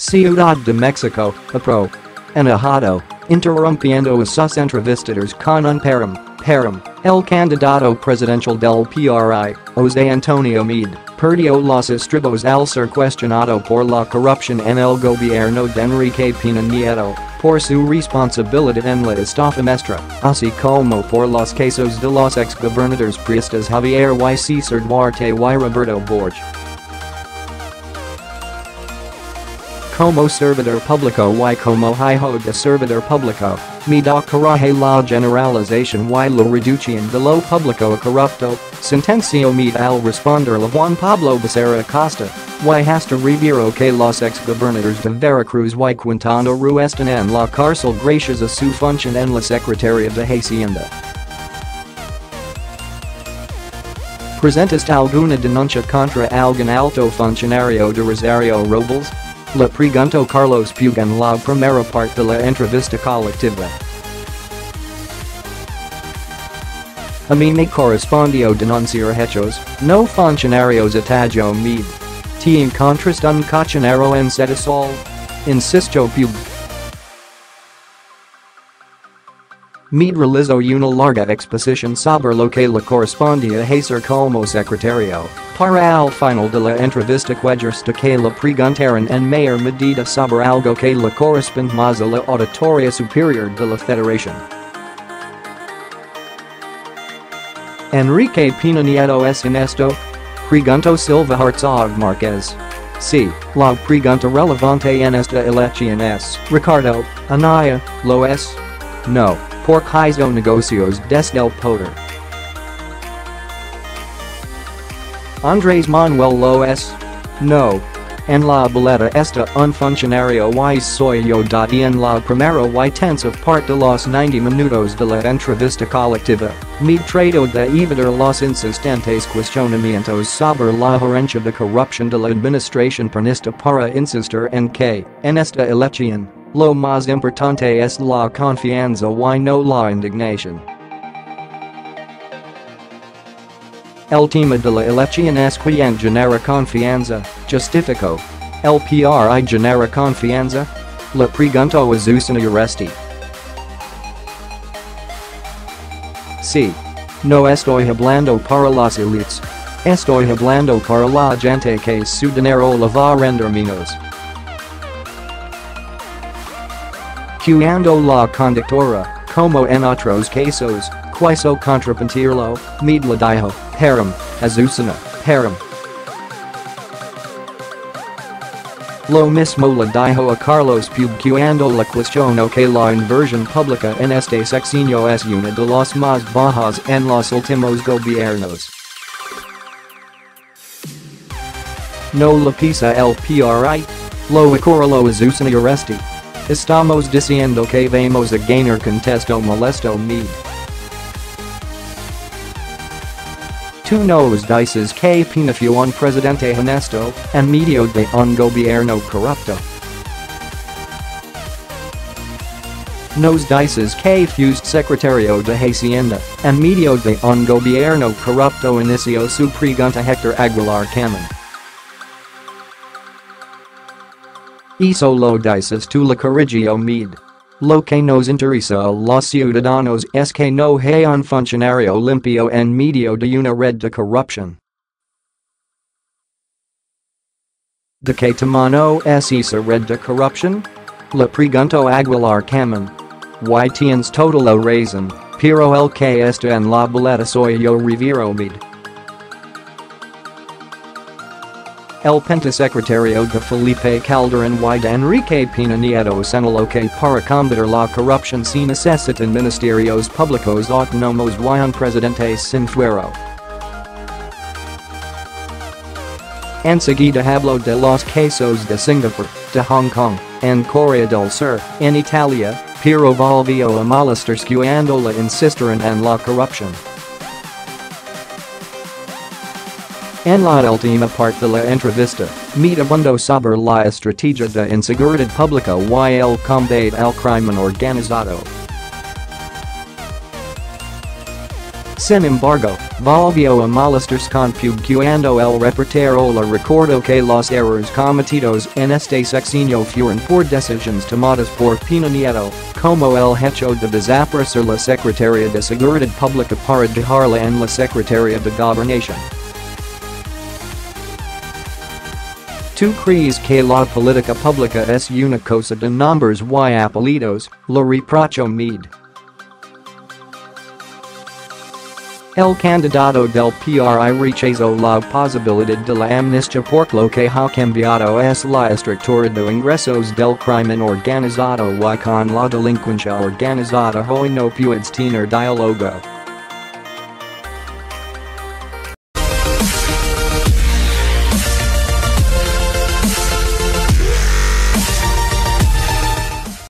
CIUDAD de México, apro. Enojado, interrumpiendo a sus entrevistadores con un pérame, el candidato presidencial del PRI, José Antonio Meade, perdió los estribos al ser cuestionado por la corrupción en el gobierno de Enrique Peña Nieto, por su responsabilidad en la Estafa Maestra, así como por los casos de los exgobernadores priistas Javier y César Duarte y Roberto Borge. Como servidor público y como hijo de servidor público, Meade corrige la generalización y la reducción de lo público a corrupto, sentenció Meade al responder a Juan Pablo Becerra Acosta, y hasta reviró que los exgobernadores de Veracruz y Quintana Roo están en la cárcel gracias a su función en la Secretaría de Hacienda. ¿Presentaste alguna denuncia contra algún alto funcionario de Rosario Robles? Le preguntó Carlos Puig en la primera parte de la entrevista colectiva. A mí me correspondió denunciar hechos, no funcionarios atajó Meade. ¿Te encontraste un cochinero en Cedesol? Insistió Puig. Meade realizó una larga exposición sobre lo que le correspondía hacer como secretario, para al final de la entrevista cuesta que le preguntaron en mayor medida sobre algo que le corresponde más a la auditoría superior de la federación. ¿Enrique Peña Nieto es honesto? Preguntó Silva Herzog Márquez. Sí, la pregunta relevante en esta elección es, Ricardo, Anaya, ¿lo es? No, porque hizo negocios desde el poder. ¿Andrés Manuel lo es? No. En la boleta está un funcionario y soy yo. En la primera y tensa parte de los 90 minutos de la entrevista colectiva, Meade trató de evitar los insistentes cuestionamientos sobre la gerencia de corrupción de la administración panista para insistir en que, en esta elección, lo más importante es la confianza y no la indignación. El tema de la elección es quien genera confianza, justificó. ¿El PRI genera confianza? Le preguntó a Susana Uresti. Sí. No estoy hablando para las elites. Estoy hablando para la gente que su dinero le va a render menos. Cuando la conductora, como en otros casos, quiso contrapuntirlo, Meade le dijo, pérame, a Susana, pérame. Lo mismo le dijo a Carlos Puig cuando le cuestionó que la inversión pública en este sexenio es una de las más bajas en los últimos gobiernos. No le pisa el PRI? Lo acorraló a Susana Uresti. Estamos diciendo que vamos a ganar contestó molesto Meade. Tú nos dices que Peña fue un presidente honesto, en medio de un gobierno corrupto. Nos dices que fuiste secretario de Hacienda, en medio de un gobierno corrupto inició su pregunta Héctor Aguilar Camín. Eso lo dices tú le corrigió Meade. Lo que nos interesa a los ciudadanos es que no hay un funcionario limpio en medio de una red de corrupción. ¿De qué tamaño es esa red de corrupción? Le preguntó Aguilar Camín. Y tienes toda la razón, pero el que está en la boleta soy yo reviró Meade. El pentasecretario de Felipe Calderón y de Enrique Peña Nieto señaló que para combatir la corrupción se necesitan ministerios públicos autónomos y un presidente sin fuero. Enseguida habló de los casos de Singapur, de Hong Kong, en Corea del Sur, en Italia, pero volvió a molestarse cuando le insistieron en la corrupción. En la última parte de la entrevista, Meade abundó sobre la estrategia de inseguridad pública y el combate al crimen organizado. Sin embargo, Volvió a molestarse con Puig cuando el reportero le recordó que los errores cometidos en este sexenio fueron por decisiones tomadas por Peña Nieto, como el hecho de desaparecer la Secretaría de Seguridad Pública para dejarla en la Secretaría de Gobernación. ¿Tú crees que la política pública es una cosa de nombres y apellidos? Le reprochó Meade. El candidato del PRI rechazó la posibilidad de la amnistía por lo que ha cambiado es la estructura de ingresos del crimen organizado y con la delincuencia organizada hoy no puedes tener diálogo.